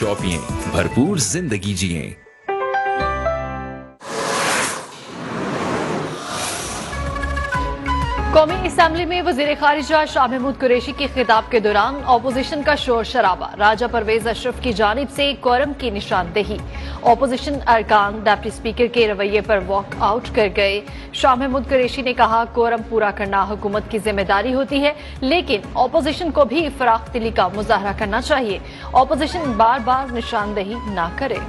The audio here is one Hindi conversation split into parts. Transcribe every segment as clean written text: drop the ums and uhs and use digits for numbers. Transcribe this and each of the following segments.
टॉपियां भरपूर जिंदगी जिए। कौमी असम्बली में वजीर खारिजा शाह महमूद कुरैशी के खिताब के दौरान अपोजिशन का शोर शराबा। राजा परवेज अशरफ की जानिब से कोरम की निशानदेही। अपोजिशन अरकान डिप्टी स्पीकर के रवैये पर वॉक आउट कर गए। शाह महमूद कुरैशी ने कहा, कोरम पूरा करना हुकूमत की जिम्मेदारी होती है, लेकिन अपोजिशन को भी फराख दिली का मुजाहरा करना चाहिए। अपोजिशन बार बार निशानदेही न करे।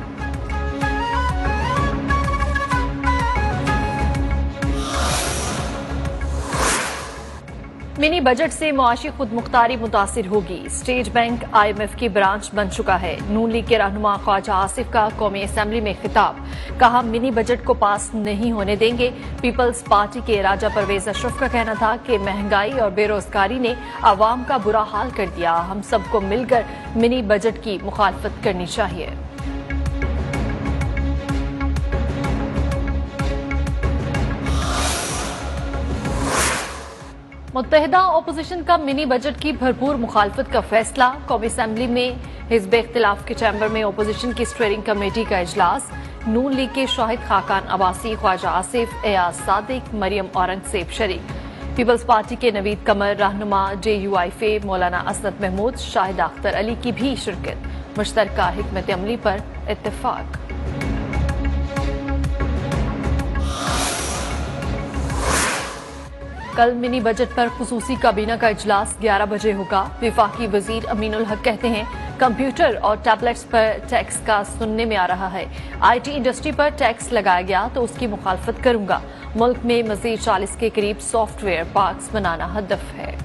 मिनी बजट से मुआशी खुद मुख्तारी मुतासिर होगी। स्टेट बैंक IMF की ब्रांच बन चुका है। नून लीग के रहनुमा ख्वाजा आसिफ का कौमी असम्बली में खिताब। कहा, मिनी बजट को पास नहीं होने देंगे। पीपल्स पार्टी के राजा परवेज अशरफ का कहना था कि महंगाई और बेरोजगारी ने आवाम का बुरा हाल कर दिया। हम सबको मिलकर मिनी बजट की मुखालफत करनी चाहिए। मुत्तहिदा अपोजिशन का मिनी बजट की भरपूर मुखालफत का फैसला। कौमी असम्बली में हिज़्ब इख्तिलाफ के चैम्बर में अपोजिशन की स्टीयरिंग कमेटी का इजलास। नून लीग के शाहिद खाकान अब्बासी, ख्वाजा आसिफ, एयाज सादिक, मरियम औरंगजेब शरीक। पीपल्स पार्टी के नवीद कमर, रहनुमा JUIFA मौलाना असद महमूद, शाहिद अख्तर अली की भी शिरकत। मुश्तरका हिकमत अमली पर इत्तेफाक। कल मिनी बजट पर खुसूसी काबीना का इजलास 11 बजे होगा। विफाकी वजीर अमीनुल हक कहते हैं, कंप्यूटर और टैबलेट्स पर टैक्स का सुनने में आ रहा है। IT इंडस्ट्री पर टैक्स लगाया गया तो उसकी मुखालफत करूंगा। मुल्क में मजीद 40 के करीब सॉफ्टवेयर पार्क्स बनाना हदफ है।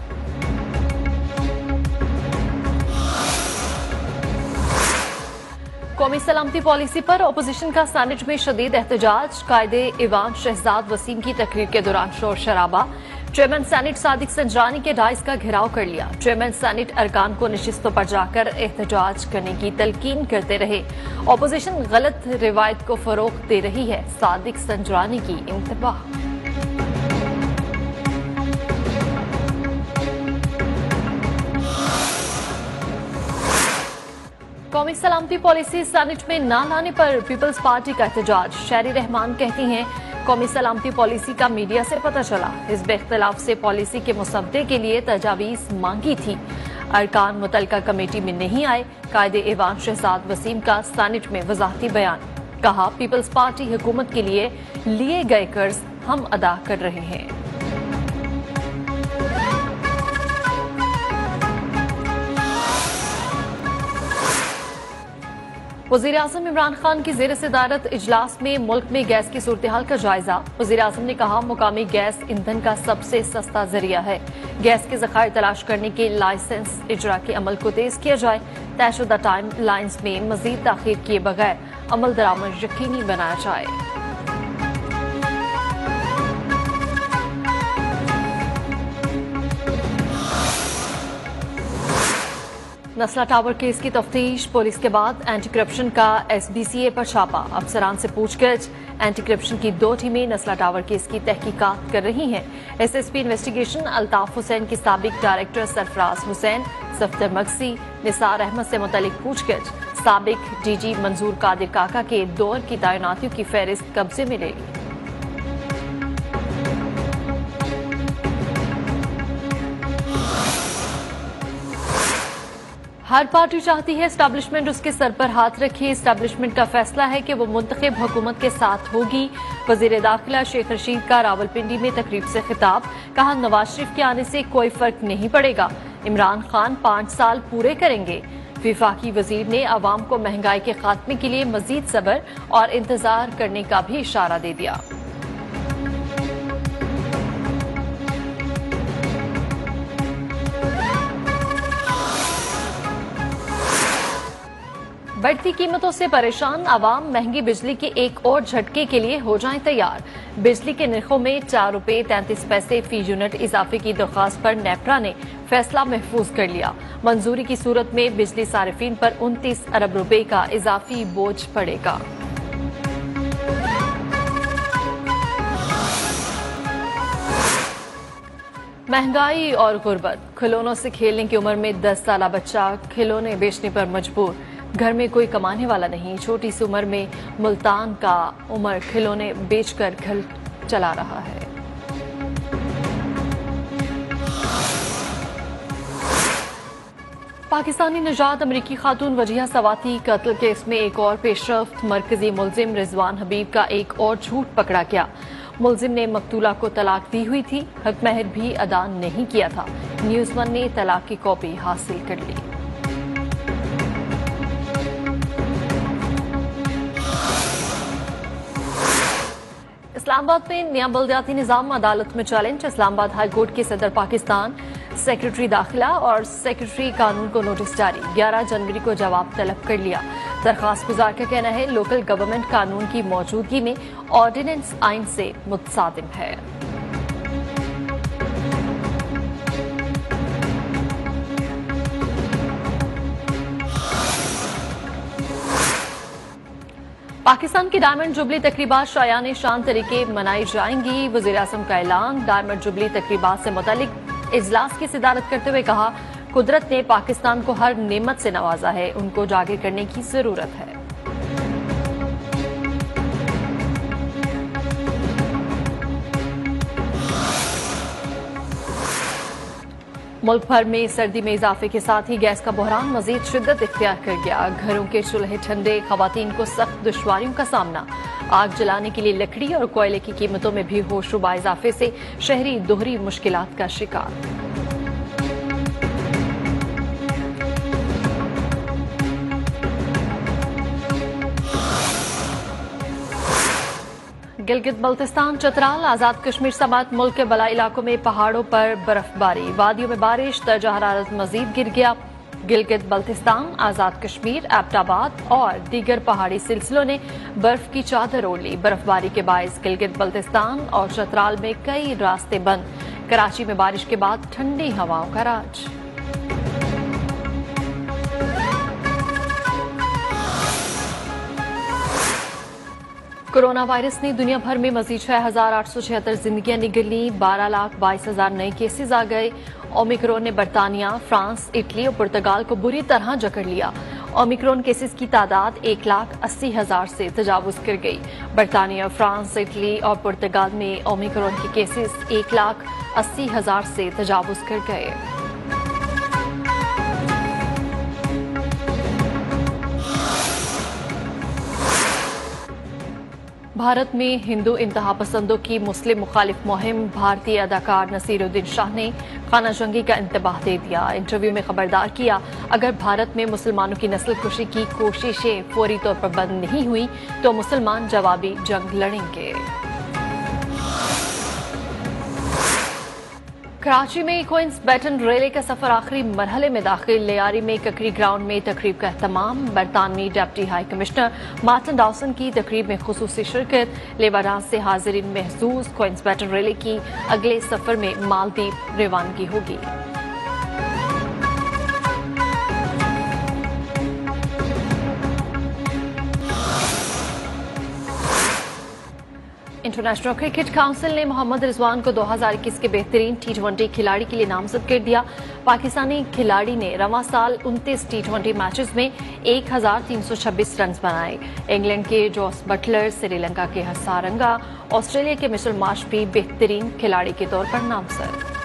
कौमी सलामती पॉलिसी पर अपोजिशन का सेनेट में शदीद एहतजाज। कायदे ईवान शहजाद वसीम की तकरीर के दौरान शोर शराबा। चेयरमैन सेनेट सादिक संजरानी के डाइस का घेराव कर लिया। चेयरमैन सेनेट अरकान को नशिस्तों पर जाकर एहतजाज करने की तलकीन करते रहे। अपोजिशन गलत रिवायत को फरोग दे रही है। सादिक संजरानी की इंतबाह। कौमी सलामती पॉलिसी सेनेट में न लाने पर पीपल्स पार्टी का एहतजाज। शहरी रहमान कहती हैं, कौमी सलामती पॉलिसी का मीडिया से पता चला। हिज़्ब इख्तिलाफ से पॉलिसी के मुसव्वदे के लिए तजावीज मांगी थी। अरकान मुतलका कमेटी में नहीं आए। कायदे ईवान शहजाद वसीम का सेनेट में वजाहती बयान। कहा, पीपल्स पार्टी हुकूमत के लिए गए कर्ज हम अदा कर रहे हैं। वज़ीर आज़म इमरान खान की ज़ेर सदारत इजलास में मुल्क में गैस की सूरत हाल का जायजा। वज़ीर आज़म ने कहा, मुकामी गैस ईंधन का सबसे सस्ता जरिया है। गैस के ज़खायर तलाश करने के लाइसेंस इजरा के अमल को तेज किया जाए। तयशुदा टाइम लाइन्स में मजीद ताखीर किए बगैर अमल दरामद यकीनी बनाया जाए। नस्ला टावर केस की तफ्तीश। पुलिस के बाद एंटी करप्शन का SBCA पर छापा। अफसरान से पूछगछ। एंटी करप्शन की 2 टीमें नस्ला टावर केस की तहकीकात कर रही हैं। SSP इन्वेस्टिगेशन अल्ताफ हुसैन की साबिक डायरेक्टर सरफराज हुसैन, सफ्दर मगसी, निसार अहमद से मुतल्लिक पूछगछ। साबिक DG मंजूर कादिर काका के दौर की तैनातियों की फहरिस्त कब्जे में ले ली। हर पार्टी चाहती है एस्टैब्लिशमेंट उसके सर पर हाथ रखे। एस्टैब्लिशमेंट का फैसला है कि वो मुंतखब हुकूमत के साथ होगी। वजीर दाखिला शेख रशीद का रावलपिंडी में तकरीब से खिताब। कहा, नवाज शरीफ के आने से कोई फर्क नहीं पड़ेगा। इमरान खान 5 साल पूरे करेंगे। विफाकी वजीर ने अवाम को महंगाई के खात्मे के लिए मजीद सब्र और इंतजार करने का भी इशारा दे दिया। बढ़ती कीमतों से परेशान आवाम महंगी बिजली के एक और झटके के लिए हो जाएं तैयार। बिजली के निर्खों में 4 रुपए 33 पैसे फी यूनिट इजाफे की दरख्वास्त पर नेपरा ने फैसला महफूज कर लिया। मंजूरी की सूरत में बिजली सारिफीन पर 29 अरब रुपए का इजाफी बोझ पड़ेगा। महंगाई और गुर्बत। खिलौनों से खेलने की उम्र में 10 साल बच्चा खिलौने बेचने पर मजबूर। घर में कोई कमाने वाला नहीं, छोटी सी उम्र में मुल्तान का उमर खिलौने बेचकर घर चला रहा है। पाकिस्तानी निजात अमरीकी खातून वजिहा सवाती कत्ल केस में एक और पेशरफ्त, मरकजी मुलजिम रिजवान हबीब का एक और झूठ पकड़ा गया। मुलजिम ने मकतूला को तलाक दी हुई थी, हक महर भी अदा नहीं किया था। न्यूज़ वन ने तलाक की कॉपी हासिल कर ली। इस्लामाबाद में नया बल्दियाती निजाम अदालत में चैलेंज। इस्लामाबाद हाई कोर्ट के सदर पाकिस्तान, सेक्रेटरी दाखिला और सेक्रेटरी कानून को नोटिस जारी। 11 जनवरी को जवाब तलब कर लिया। दरखास्त गुजार का कहना है लोकल गवर्नमेंट कानून की मौजूदगी में ऑर्डिनेंस आइन से मुतसादिम है। पाकिस्तान की डायमंड जुबली तकरीबात शायाने शान तरीके मनाई जाएंगी। वज़ीर आज़म का ऐलान। डायमंड जुबली तकरीबात से मुतालिक इजलास की सदारत करते हुए कहा, कुदरत ने पाकिस्तान को हर नेमत से नवाजा है, उनको जागिर करने की जरूरत है। मुल्क भर में सर्दी में इजाफे के साथ ही गैस का बहरान मजीद शिद्दत इख्तियार कर गया। घरों के चूल्हे ठंडे, खवातीन को सख्त दुश्वारियों का सामना। आग जलाने के लिए लकड़ी और कोयले की कीमतों में भी होशरुबा इजाफे से शहरी दोहरी मुश्किलात का शिकार। गिलगित बल्तिस्तान, चतराल, आजाद कश्मीर समेत मुल्क के बलाई इलाकों में पहाड़ों पर बर्फबारी, वादियों में बारिश, दर्जा हरारत मजीद गिर गया। गिलगित बल्तिस्तान, आजाद कश्मीर, एबटाबाद और दीगर पहाड़ी सिलसिलों ने बर्फ की चादर ओढ़ ली। बर्फबारी के बायस गिलगित बल्तिस्तान और चतराल में कई रास्ते बंद। कराची में बारिश के बाद ठंडी हवाओं का राज। कोरोना वायरस ने दुनिया भर में मजीद 6,876 जिंदगियां निगली। 12,22,000 नए केसेज आ गए। ओमिक्रॉन ने बरतानिया, फ्रांस, इटली और पुर्तगाल को बुरी तरह जकड़ लिया। ओमिक्रॉन केसेस की तादाद 1,80,000 से तजावुज कर गई। बरतानिया, फ्रांस, इटली और पुर्तगाल में ओमिक्रॉन के केसेस 1,80,000 से तजावुज कर गए। भारत में हिंदू इंतहा पसंदों की मुस्लिम मुखालिफ मुहिम। भारतीय अदाकार नसीरुद्दीन शाह ने खाना जंगी का इंतबाह दे दिया। इंटरव्यू में खबरदार किया, अगर भारत में मुसलमानों की नस्ल कुशी की कोशिशें फौरी तौर पर बंद नहीं हुई तो मुसलमान जवाबी जंग लड़ेंगे। कराची में क्वींस बैटन रेले का सफर आखिरी मरहले में दाखिल। लियारी में ककरी ग्राउंड में तकरीब का एहतमाम। बरतानवी deputy high commissioner Martin Dawson की तकरीब में खुसूसी शिरकत। लेबाराज से हाजिरीन महसूस। क्वींस बैटन रेले की अगले सफर में मालदीव रवानगी होगी। इंटरनेशनल क्रिकेट काउंसिल ने मोहम्मद रिजवान को 2021 के बेहतरीन T20 खिलाड़ी के लिए नामजद कर दिया। पाकिस्तानी खिलाड़ी ने रवां साल 29 T20 मैचेस में 1,326 रन बनाए। इंग्लैंड के जॉस बटलर, श्रीलंका के हसारंगा, ऑस्ट्रेलिया के मिचेल मार्श भी बेहतरीन खिलाड़ी के तौर पर नामजद।